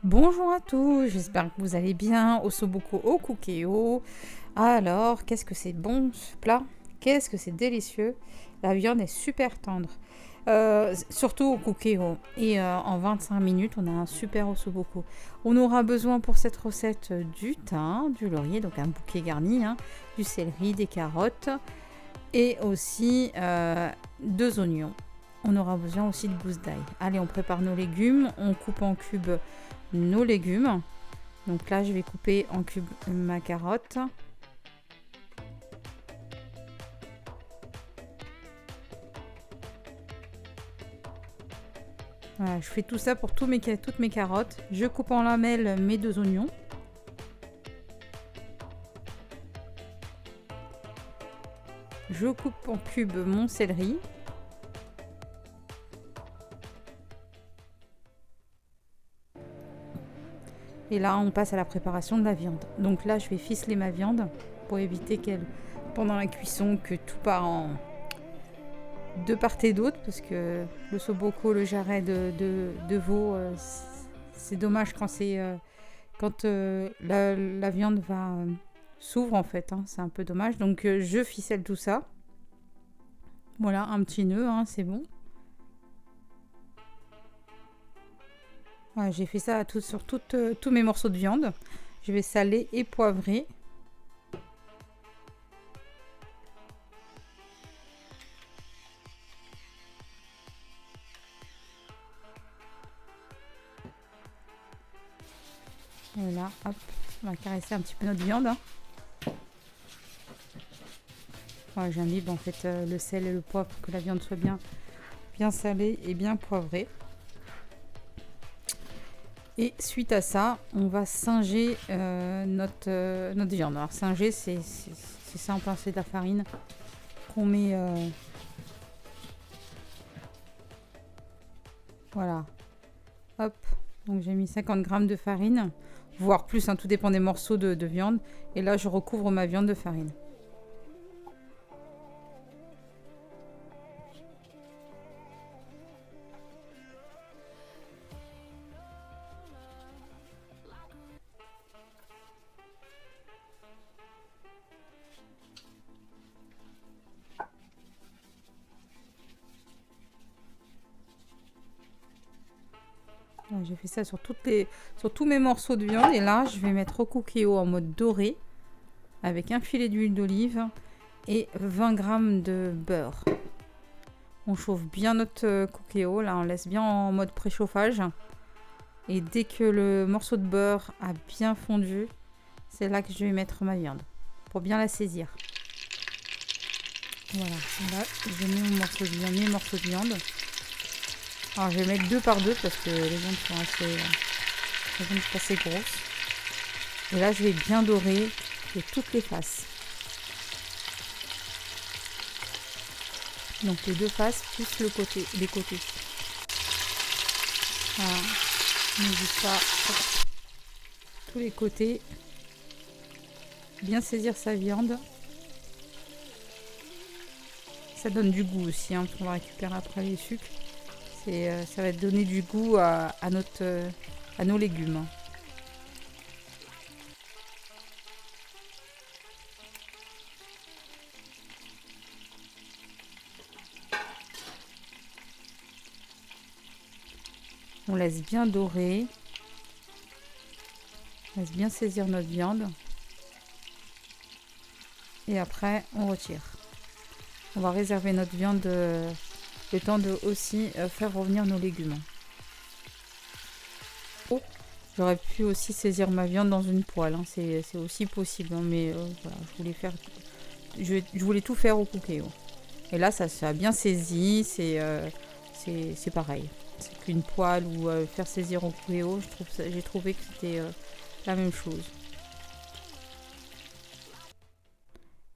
Bonjour à tous, j'espère que vous allez bien. Ossobuco au Cookéo. Alors, qu'est-ce que c'est bon ce plat? Qu'est-ce que c'est délicieux. La viande est super tendre. Surtout au Cookéo. Et en 25 minutes, on a un super ossobuco. On aura besoin pour cette recette du thym, du laurier, donc un bouquet garni, du céleri, des carottes et aussi 2 oignons. On aura besoin aussi de gousses d'ail. Allez, on prépare nos légumes. On coupe en cubes nos légumes. Donc là, je vais couper en cubes ma carotte. Voilà, je fais tout ça pour toutes mes carottes. Je coupe en lamelles mes 2 oignons. Je coupe en cubes mon céleri. Et là, on passe à la préparation de la viande. Donc là, je vais ficeler ma viande pour éviter qu'elle, pendant la cuisson, que tout part de part et d'autre, parce que le soboko, le jarret de veau, c'est dommage quand la viande s'ouvre en fait. C'est un peu dommage. Donc je ficelle tout ça. Voilà, un petit nœud, c'est bon. Voilà, j'ai fait ça sur tous mes morceaux de viande. Je vais saler et poivrer. Voilà, hop, on va caresser un petit peu notre viande. Voilà, j'imbibe en fait le sel et le poivre pour que la viande soit bien salée et bien poivrée. Et suite à ça, on va singer notre viande. Alors singer, c'est simple, c'est de la farine qu'on met... Voilà. Hop. Donc j'ai mis 50 grammes de farine, voire plus, tout dépend des morceaux de viande. Et là, je recouvre ma viande de farine. J'ai fait ça sur tous mes morceaux de viande. Et là, je vais mettre au cookéo en mode doré avec un filet d'huile d'olive et 20 grammes de beurre. On chauffe bien notre cookéo. Là, on laisse bien en mode préchauffage. Et dès que le morceau de beurre a bien fondu, c'est là que je vais mettre ma viande pour bien la saisir. Voilà, là, j'ai mis mes morceaux de viande. Alors je vais mettre 2 par 2 parce que les viandes sont assez grosses. Et là je vais bien dorer de toutes les faces. Donc les 2 faces plus les côtés. Voilà. N'hésite pas tous les côtés. Bien saisir sa viande. Ça donne du goût aussi, on va récupérer après les sucres. Ça va donner du goût à nos légumes. On laisse bien dorer. On laisse bien saisir notre viande. Et après, on retire. On va réserver notre viande le temps de aussi faire revenir nos légumes. J'aurais pu aussi saisir ma viande dans une poêle, c'est aussi possible, mais voilà, je voulais tout faire au cookéo. Et là, ça a bien saisi, c'est pareil. C'est qu'une poêle ou faire saisir au cookéo, j'ai trouvé que c'était la même chose.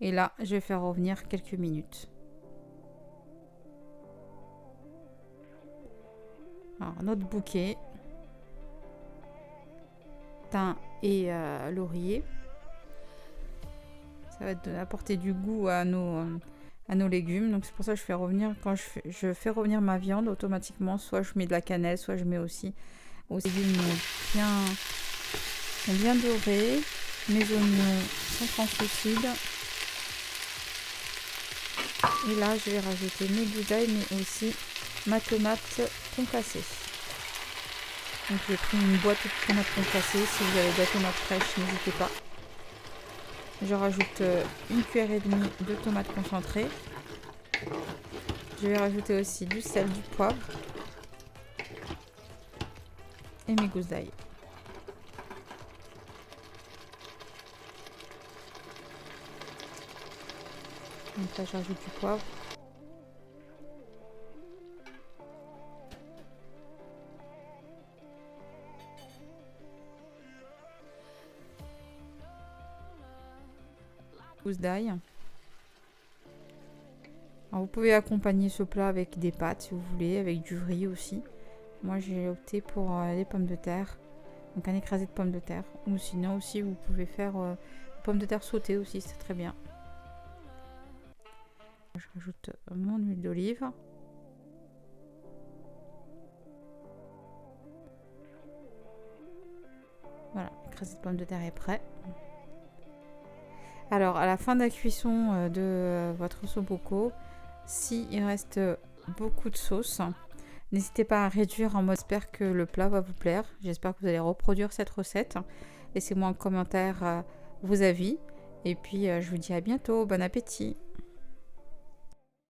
Et là, je vais faire revenir quelques minutes. Alors, notre bouquet, thym et laurier. Ça va apporter du goût à nos légumes. Donc c'est pour ça que je fais revenir, quand je fais revenir ma viande automatiquement, soit je mets de la cannelle, soit je mets aussi aux légumes bien dorés. Mes oignons sont translucides. Et là, je vais rajouter mes gousses d'ail, mais aussi ma tomate concassée. Donc j'ai pris une boîte de tomates concassées. Si vous avez de la tomate fraîche, n'hésitez pas. Je rajoute une cuillère et demie de tomates concentrées. Je vais rajouter aussi du sel, du poivre et mes gousses d'ail. Donc là, j'ajoute du poivre. Gousses d'ail. Alors, vous pouvez accompagner ce plat avec des pâtes si vous voulez, avec du riz aussi. Moi, j'ai opté pour les pommes de terre. Donc un écrasé de pommes de terre. Ou sinon aussi, vous pouvez faire pommes de terre sautées aussi, c'est très bien. Je rajoute mon huile d'olive. Voilà, l'écrasé de pommes de terre est prêt. Alors, à la fin de la cuisson de votre ossobuco, s'il reste beaucoup de sauce, n'hésitez pas à réduire en mode. J'espère que le plat va vous plaire. J'espère que vous allez reproduire cette recette. Laissez-moi en commentaire vos avis. Et puis, je vous dis à bientôt. Bon appétit!